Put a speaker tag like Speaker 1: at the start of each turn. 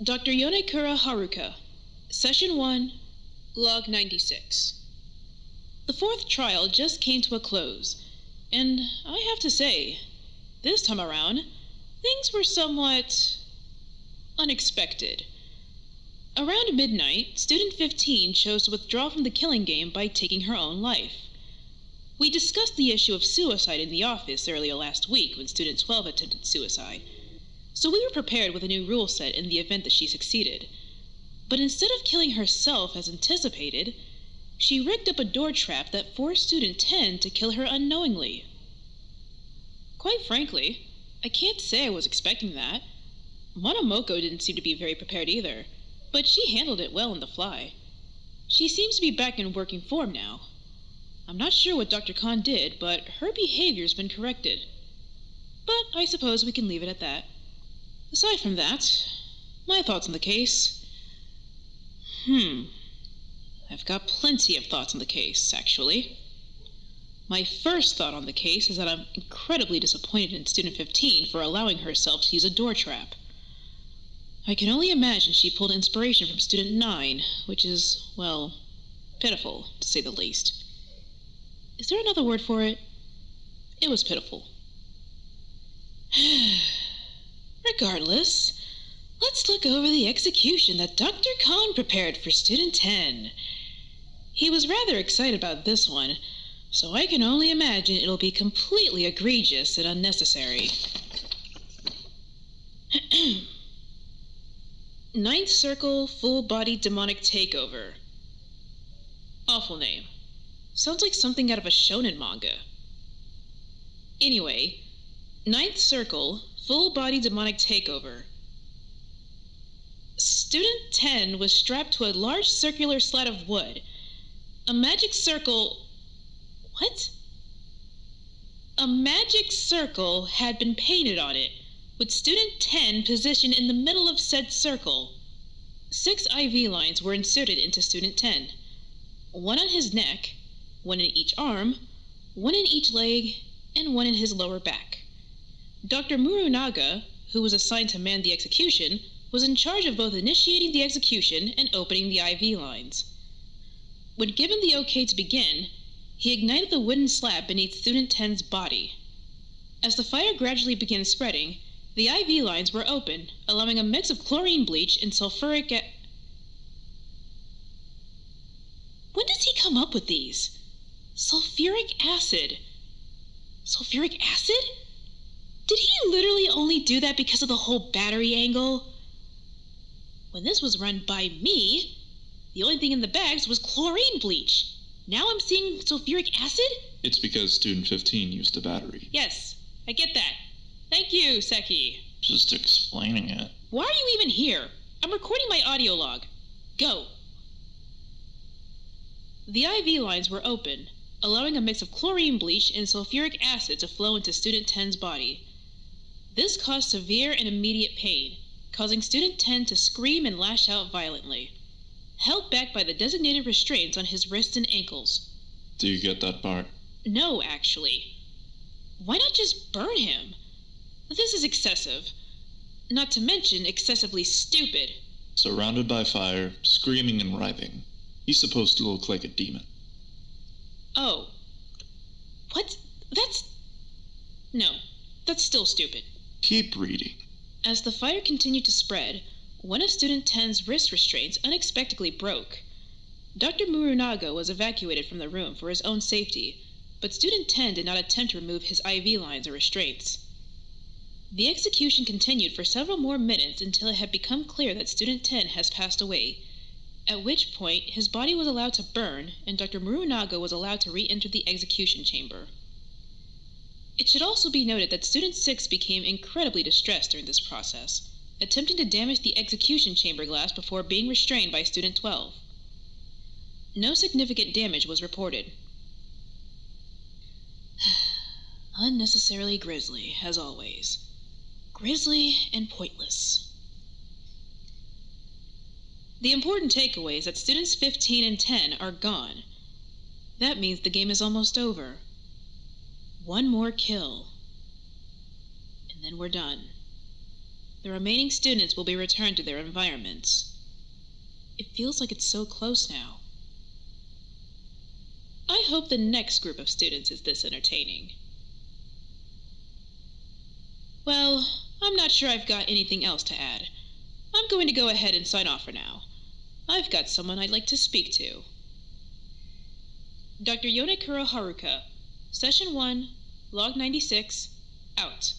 Speaker 1: Dr. Yonekura Haruka, Session 1, Log 96. The fourth trial just came to a close, and I have to say, this time around, things were somewhat unexpected. Around midnight, Student 15 chose to withdraw from the killing game by taking her own life. We discussed the issue of suicide in the office earlier last week when Student 12 attempted suicide, so we were prepared with a new rule set in the event that she succeeded. But instead of killing herself as anticipated, she rigged up a door trap that forced Student 10 to kill her unknowingly. Quite frankly, I can't say I was expecting that. Monomoko didn't seem to be very prepared either, but she handled it well on the fly. She seems to be back in working form now. I'm not sure what Dr. Khan did, but her behavior's been corrected. But I suppose we can leave it at that. Aside from that, my thoughts on the case. I've got plenty of thoughts on the case, actually. My first thought on the case is that I'm incredibly disappointed in Student 15 for allowing herself to use a door trap. I can only imagine she pulled inspiration from Student 9, which is, well, pitiful, to say the least. Is there another word for it? It was pitiful. Regardless, let's look over the execution that Dr. Khan prepared for Student 10. He was rather excited about this one, so I can only imagine it'll be completely egregious and unnecessary. Ninth Circle Full-Body Demonic Takeover. Awful name. Sounds like something out of a shonen manga. Anyway, Ninth Circle Full-Body Demonic Takeover. Student 10 was strapped to a large circular slat of wood. A magic circle... What? A magic circle had been painted on it, with Student 10 positioned in the middle of said circle. 6 IV lines were inserted into Student 10. 1 on his neck, 1 in each arm, 1 in each leg, and 1 in his lower back. Dr. Murunaga, who was assigned to man the execution, was in charge of both initiating the execution and opening the IV lines. When given the okay to begin, he ignited the wooden slab beneath Student 10's body. As the fire gradually began spreading, the IV lines were open, allowing a mix of chlorine bleach and sulfuric acid. When does he come up with these? Sulfuric acid. Sulfuric acid? Did he literally only do that because of the whole battery angle? When this was run by me, the only thing in the bags was chlorine bleach. Now I'm seeing sulfuric acid?
Speaker 2: It's because Student 15 used a battery.
Speaker 1: Yes, I get that. Thank you, Seki.
Speaker 2: Just explaining it.
Speaker 1: Why are you even here? I'm recording my audio log. Go. The IV lines were open, allowing a mix of chlorine bleach and sulfuric acid to flow into Student 10's body. This caused severe and immediate pain, causing Student 10 to scream and lash out violently, held back by the designated restraints on his wrists and ankles.
Speaker 2: Do you get that part?
Speaker 1: No, actually. Why not just burn him? This is excessive. Not to mention excessively stupid.
Speaker 2: Surrounded by fire, screaming and writhing. He's supposed to look like a demon.
Speaker 1: Oh. What? No, that's still stupid.
Speaker 2: Keep reading.
Speaker 1: As the fire continued to spread, one of Student 10's wrist restraints unexpectedly broke. Dr. Murunaga was evacuated from the room for his own safety, but Student 10 did not attempt to remove his IV lines or restraints. The execution continued for several more minutes until it had become clear that Student 10 has passed away, at which point his body was allowed to burn and Dr. Murunaga was allowed to re-enter the execution chamber. It should also be noted that Student 6 became incredibly distressed during this process, attempting to damage the execution chamber glass before being restrained by Student 12. No significant damage was reported. Unnecessarily grisly, as always. Grisly and pointless. The important takeaway is that Students 15 and 10 are gone. That means the game is almost over. One more kill. And then we're done. The remaining students will be returned to their environments. It feels like it's so close now. I hope the next group of students is this entertaining. Well, I'm not sure I've got anything else to add. I'm going to go ahead and sign off for now. I've got someone I'd like to speak to. Dr. Yonekuro Haruka, Session 1, Log 96, out.